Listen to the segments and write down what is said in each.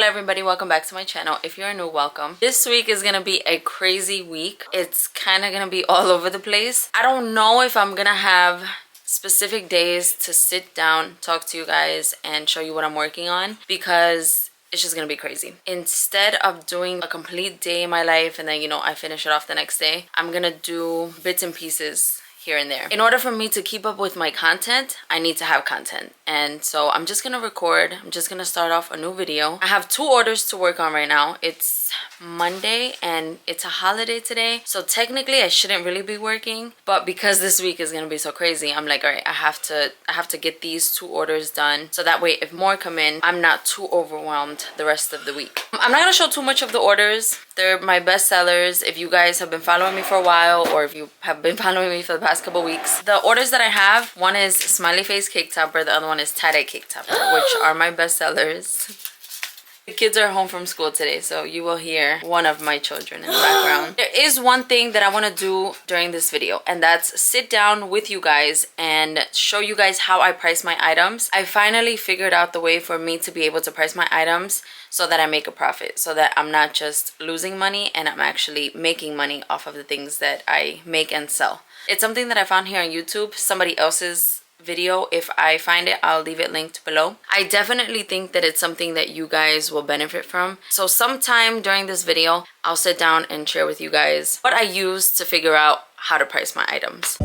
Hola everybody, welcome back to my channel. If you're new, welcome. This week is gonna be a crazy week. It's kind of gonna be all over the place. I don't know if I'm gonna have specific days to sit down, talk to you guys, and show you what I'm working on because it's just gonna be crazy. Instead of doing a complete day in my life and then, I finish it off the next day, I'm gonna do bits and pieces here and there. In order for me to keep up with my content, I need to have content. And so I'm just gonna record. I'm just gonna start off a new video. I have 2 orders to work on right now. It's Monday and it's a holiday today. So technically I shouldn't really be working, but because this week is gonna be so crazy, I'm like, all right, I have to get these 2 orders done. So that way, if more come in, I'm not too overwhelmed the rest of the week. I'm not gonna show too much of the orders. They're my best sellers. If you guys have been following me for a while, or if you have been following me for the past couple weeks, the orders that I have, one is smiley face cake topper, the other one is tie-dye cake topper, which are my best sellers. The kids are home from school today, so you will hear one of my children in the background. There is one thing that I want to do during this video, and that's sit down with you guys and show you guys how I price my items. I finally figured out the way for me to be able to price my items so that I make a profit, so that I'm not just losing money and I'm actually making money off of the things that I make and sell. It's something that I found here on YouTube, somebody else's video. If I find it, I'll leave it linked below. I definitely think that it's something that you guys will benefit from. So sometime during this video, I'll sit down and share with you guys what I use to figure out how to price my items.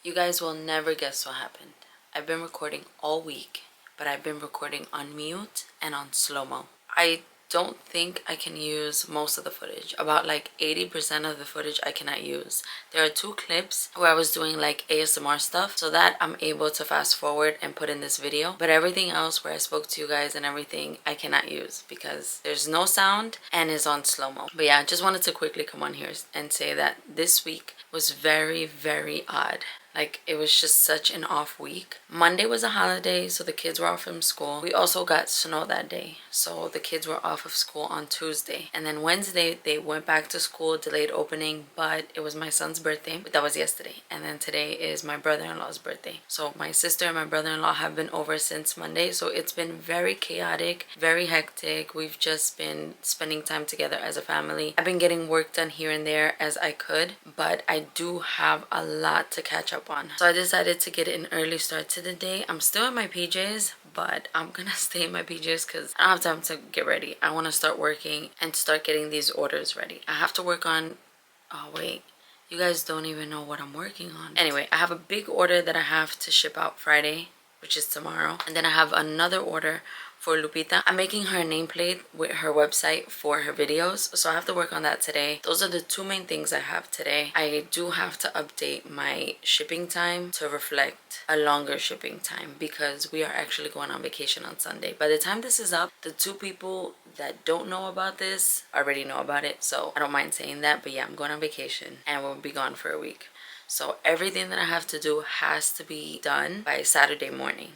You guys will never guess what happened. I've been recording all week, but I've been recording on mute and on slow-mo. I don't think I can use most of the footage. About like 80% of the footage I cannot use. There are 2 clips where I was doing like ASMR stuff, so that I'm able to fast forward and put in this video. But everything else where I spoke to you guys and everything, I cannot use because there's no sound and is on slow-mo. But yeah, I just wanted to quickly come on here and say that this week was very, very odd. Like, it was just such an off week. Monday was a holiday, so the kids were off from school. We also got snow that day, so the kids were off of school on Tuesday. And then Wednesday, they went back to school, delayed opening, but it was my son's birthday. That was yesterday. And then today is my brother-in-law's birthday. So my sister and my brother-in-law have been over since Monday, so it's been very chaotic, very hectic. We've just been spending time together as a family. I've been getting work done here and there as I could, but I do have a lot to catch up on. So I decided to get an early start to the day. I'm still in my PJs, but I'm gonna stay in my PJs because I don't have time to get ready. I want to start working and start getting these orders ready. I have to work on, oh wait, you guys don't even know what I'm working on. Anyway, I have a big order that I have to ship out Friday, which is tomorrow. And then I have another order for Lupita. I'm making her a nameplate with her website for her videos, so I have to work on that today. Those are the two main things I have today. I do have to update my shipping time to reflect a longer shipping time because we are actually going on vacation on Sunday. By the time this is up, the two people that don't know about this already know about it, so I don't mind saying that. But yeah, I'm going on vacation and we'll be gone for a week. So everything that I have to do has to be done by Saturday morning,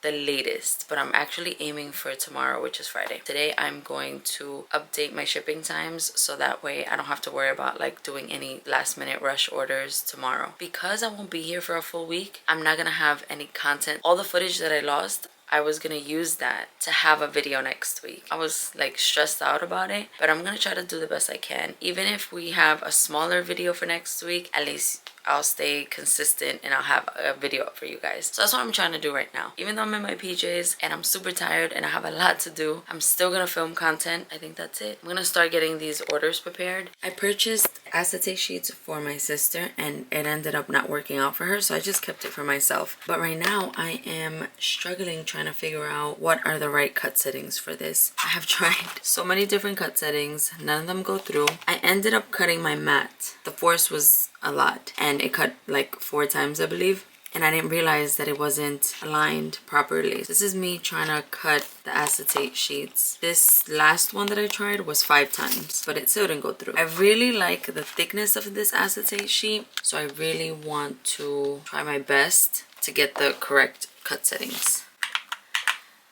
the latest. But I'm actually aiming for tomorrow, which is Friday. Today I'm going to update my shipping times so that way I don't have to worry about like doing any last minute rush orders tomorrow. Because I won't be here for a full week, I'm not gonna have any content. All the footage that I lost, I was gonna use that to have a video next week. I was like stressed out about it, but I'm gonna try to do the best I can. Even if we have a smaller video for next week, at least I'll stay consistent and I'll have a video up for you guys. So that's what I'm trying to do right now. Even though I'm in my PJs and I'm super tired and I have a lot to do, I'm still gonna film content. I think that's it. I'm gonna start getting these orders prepared. I purchased acetate sheets for my sister and it ended up not working out for her, so I just kept it for myself. But right now I am struggling trying to figure out what are the right cut settings for this. I have tried so many different cut settings, none of them go through. I ended up cutting my mat. The force was a lot and it cut like 4 times, I believe, and I didn't realize that it wasn't aligned properly. This is me trying to cut the acetate sheets. This last one that I tried was 5 times, but it still didn't go through. I really like the thickness of this acetate sheet, so I really want to try my best to get the correct cut settings,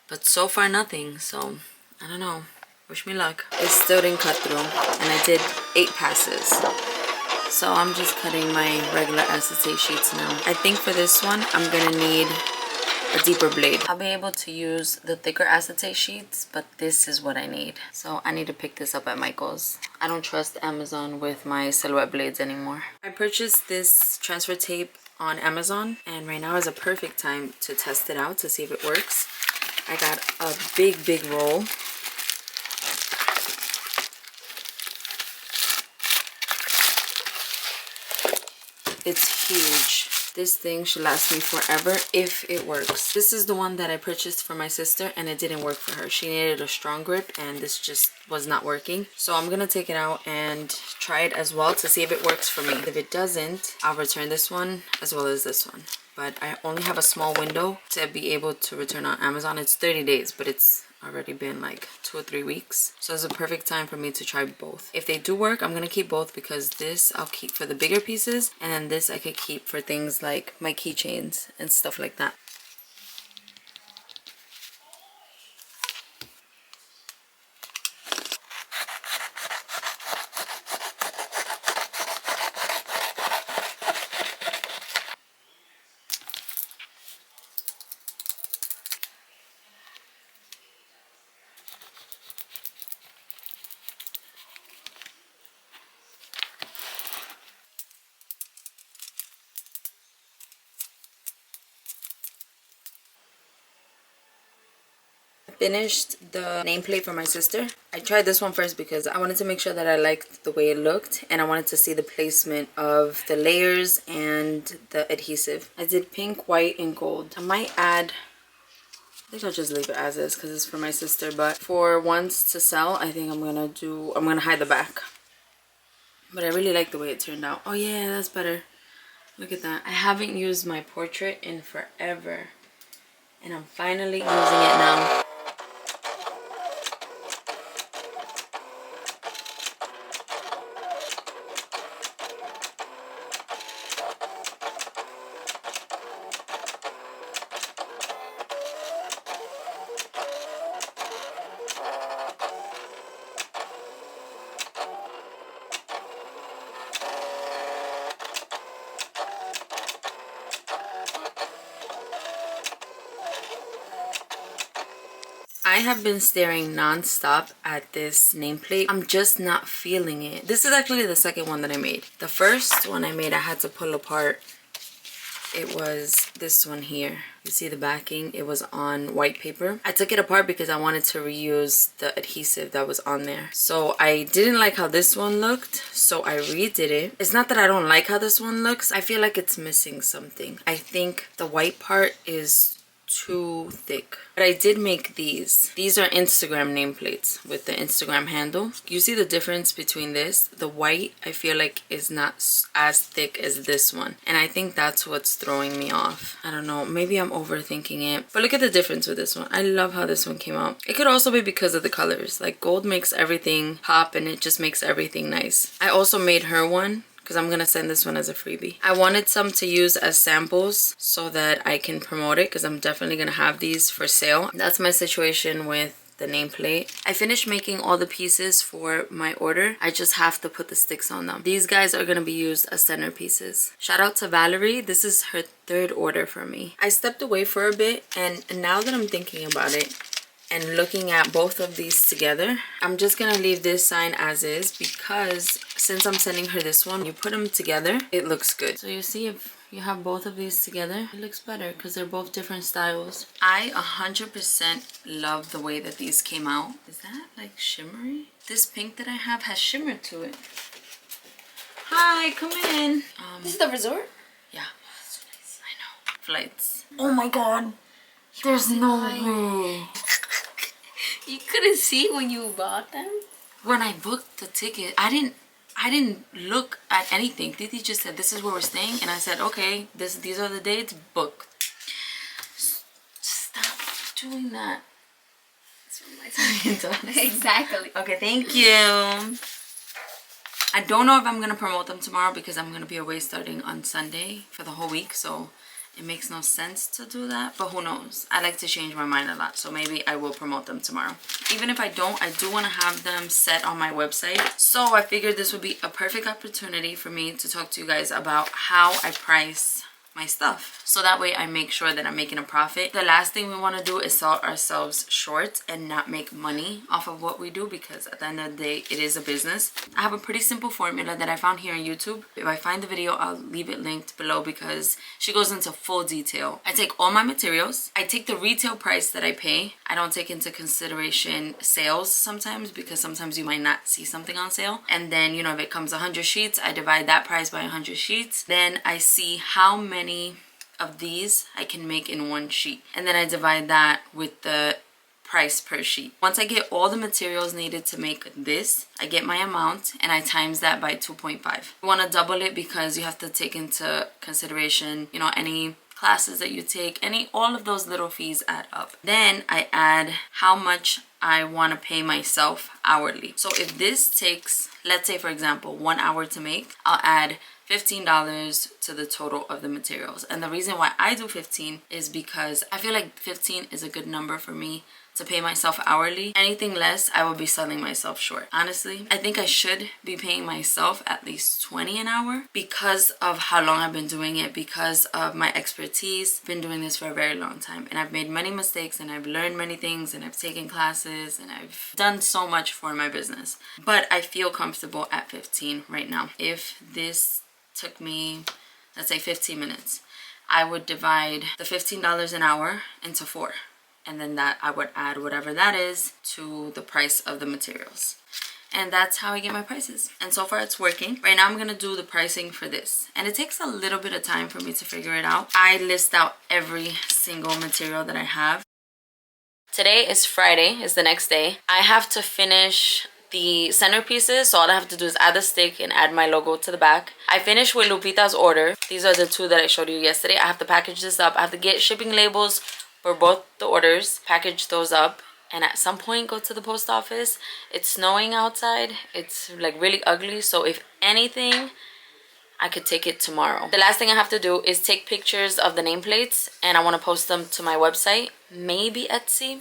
but so far nothing. So I don't know, wish me luck. It still didn't cut through and I did 8 passes. So I'm just cutting my regular acetate sheets now. I think for this one, I'm gonna need a deeper blade. I'll be able to use the thicker acetate sheets, but this is what I need. So I need to pick this up at Michael's. I don't trust Amazon with my silhouette blades anymore. I purchased this transfer tape on Amazon, and right now is a perfect time to test it out to see if it works. I got a big roll. It's huge. This thing should last me forever if it works. This is the one that I purchased for my sister and it didn't work for her. She needed a strong grip and this just was not working. So I'm gonna take it out and try it as well to see if it works for me. If it doesn't, I'll return this one as well as this one. But I only have a small window to be able to return on Amazon. It's 30 days, but it's already been like 2 or 3 weeks, so it's a perfect time for me to try both. If they do work, I'm gonna keep both because this I'll keep for the bigger pieces, and then this I could keep for things like my keychains and stuff like that. Finished the nameplate for my sister. I tried this one first because I wanted to make sure that I liked the way it looked and I wanted to see the placement of the layers and the adhesive. I did pink, white, and gold. I might add, I think I'll just leave it as is because it's for my sister, but for ones to sell, I think I'm gonna hide the back. But I really like the way it turned out. Oh yeah, that's better. Look at that. I haven't used my portrait in forever and I'm finally using it now. I have been staring non-stop at this nameplate. I'm just not feeling it. This is actually the second one that I made. The first one I made, I had to pull apart. It was this one here. You see the backing? It was on white paper. I took it apart because I wanted to reuse the adhesive that was on there. So I didn't like how this one looked, so I redid it. It's not that I don't like how this one looks. I feel like it's missing something. I think the white part is too thick. But I did make these. These are Instagram nameplates with the Instagram handle. You see the difference between this? The white, I feel like, is not as thick as this one. And I think that's what's throwing me off. I don't know. Maybe I'm overthinking it. But look at the difference with this one. I love how this one came out. It could also be because of the colors. Like, gold makes everything pop and it just makes everything nice. I also made her one, because I'm gonna send this one as a freebie. I wanted some to use as samples so that I can promote it, because I'm definitely gonna have these for sale. That's my situation with the nameplate. I finished making all the pieces for my order. I just have to put the sticks on them. These guys are gonna be used as centerpieces. Shout out to Valerie. This is her third order for me. I stepped away for a bit, and now that I'm thinking about it and looking at both of these together, I'm just gonna leave this sign as is, because since I'm sending her this one, you put them together, it looks good. So you see, if you have both of these together, it looks better because they're both different styles. I 100% love the way that these came out. Is that like shimmery? This pink that I have has shimmer to it. Hi, come in. This is the resort? Yeah. So nice. I know. Flights. Oh my god. There's no way. You couldn't see when you bought them? When I booked the ticket, I didn't look at anything. Didi just said, this is where we're staying, and I said, okay, these are the dates, book. Stop doing that. Exactly. Okay, thank you. I don't know if I'm gonna promote them tomorrow because I'm gonna be away starting on Sunday for the whole week, so it makes no sense to do that, but who knows? I like to change my mind a lot, so maybe I will promote them tomorrow. Even if I don't, I do want to have them set on my website. So I figured this would be a perfect opportunity for me to talk to you guys about how I price my stuff, so that way I make sure that I'm making a profit. The last thing we want to do is sell ourselves short and not make money off of what we do, because at the end of the day, it is a business. I have a pretty simple formula that I found here on YouTube. If I find the video, I'll leave it linked below because she goes into full detail. I take all my materials, I take the retail price that I pay. I don't take into consideration sales sometimes, because sometimes you might not see something on sale. And then, you know, if it comes 100 sheets, I divide that price by 100 sheets. Then I see how many of these I can make in one sheet, and then I divide that with the price per sheet. Once I get all the materials needed to make this, I get my amount and I times that by 2.5. You want to double it because you have to take into consideration, you know, any classes that you take, all of those little fees add up. Then I add how much I want to pay myself hourly. So if this takes, let's say for example, 1 hour to make, I'll add $15 to the total of the materials. And the reason why I do 15 is because I feel like 15 is a good number for me to pay myself hourly. Anything less, I will be selling myself short. Honestly, I think I should be paying myself at least 20 an hour because of how long I've been doing it, because of my expertise. I've been doing this for a very long time, and I've made many mistakes, and I've learned many things, and I've taken classes, and I've done so much for my business. But I feel comfortable at 15 right now. If this took me, let's say 15 minutes, I would divide the $15 an hour into 4. And then that I would add whatever that is to the price of the materials. And that's how I get my prices. And so far it's working. Right now I'm gonna do the pricing for this. And it takes a little bit of time for me to figure it out. I list out every single material that I have. Today is Friday, is the next day. I have to finish the centerpieces, so all I have to do is add the stick and add my logo to the back. I finished with Lupita's order. These are the 2 that I showed you yesterday. I have to package this up. I have to get shipping labels for both the orders, package those up, and at some point go to the post office. It's snowing outside. It's like really ugly, so if anything, I could take it tomorrow. The last thing I have to do is take pictures of the nameplates, and I want to post them to my website, maybe Etsy.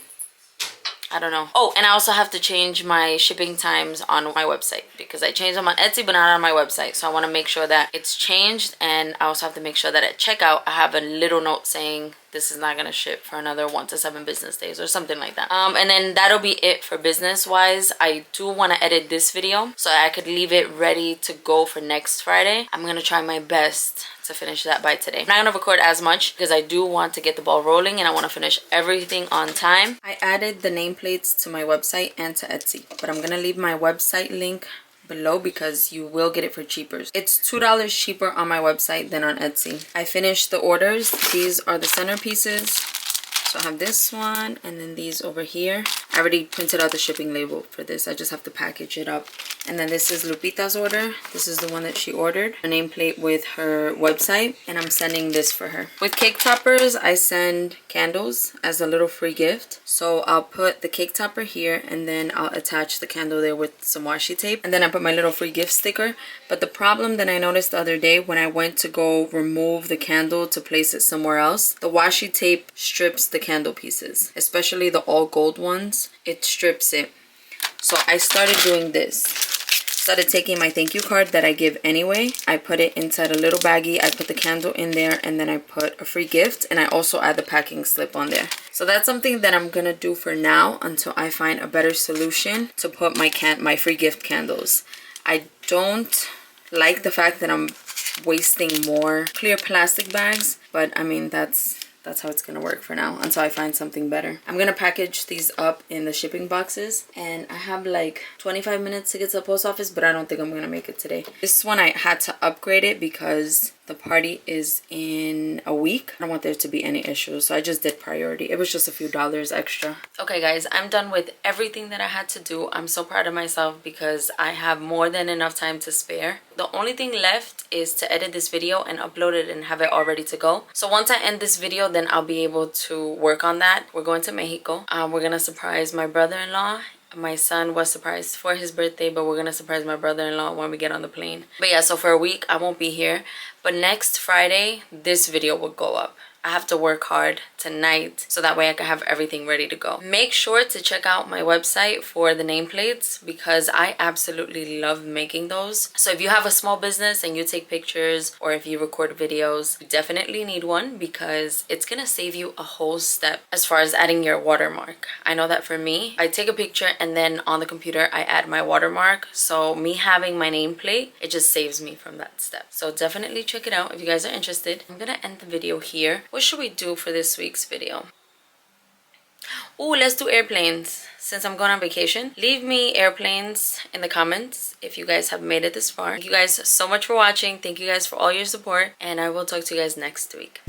I don't know. Oh, and I also have to change my shipping times on my website because I changed them on Etsy but not on my website. So I want to make sure that it's changed, and I also have to make sure that at checkout I have a little note saying this is not gonna ship for another 1 to 7 business days or something like that. And then that'll be it for business wise. I do want to edit this video so I could leave it ready to go for next Friday. I'm gonna try my best to finish that by today. I'm not gonna record as much because I do want to get the ball rolling and I want to finish everything on time. I added the nameplates to my website and to Etsy, but I'm gonna leave my website link below because you will get it for cheaper. It's $2 cheaper on my website than on Etsy. I finished the orders. These are the centerpieces. So I have this one and then these over here. I already printed out the shipping label for this. I just have to package it up. And then this is Lupita's order. This is the one that she ordered. A nameplate with her website. And I'm sending this for her. With cake toppers, I send candles as a little free gift. So I'll put the cake topper here and then I'll attach the candle there with some washi tape. And then I put my little free gift sticker. But the problem that I noticed the other day when I went to go remove the candle to place it somewhere else, the washi tape strips the candle pieces, especially the all gold ones. It strips it. So I started doing this. Started taking my thank you card that I give anyway. I put it inside a little baggie. I put the candle in there and then I put a free gift and I also add the packing slip on there. So that's something that I'm gonna do for now until I find a better solution to put my free gift candles. I don't like the fact that I'm wasting more clear plastic bags, but I mean that's how it's gonna work for now until I find something better. I'm gonna package these up in the shipping boxes and I have like 25 minutes to get to the post office, but I don't think I'm gonna make it today. This one I had to upgrade it because the party is in a week. I don't want there to be any issues, so I just did priority. It was just a few dollars extra. Okay guys, I'm done with everything that I had to do. I'm so proud of myself because I have more than enough time to spare. The only thing left is to edit this video and upload it and have it all ready to go. So once I end this video, then I'll be able to work on that. We're going to Mexico. We're gonna surprise my brother-in-law. My son was surprised for his birthday, but we're gonna surprise my brother-in-law when we get on the plane. But yeah, so for a week I won't be here, but next Friday this video will go up. I have to work hard tonight so that way I can have everything ready to go. Make sure to check out my website for the nameplates because I absolutely love making those. So if you have a small business and you take pictures or if you record videos, you definitely need one because it's gonna save you a whole step as far as adding your watermark. I know that for me, I take a picture and then on the computer I add my watermark. So me having my nameplate, it just saves me from that step. So definitely check it out if you guys are interested. I'm gonna end the video here. What should we do for this week's video? Oh, let's do airplanes since I'm going on vacation. Leave me airplanes in the comments if you guys have made it this far. Thank you guys so much for watching. Thank you guys for all your support and I will talk to you guys next week.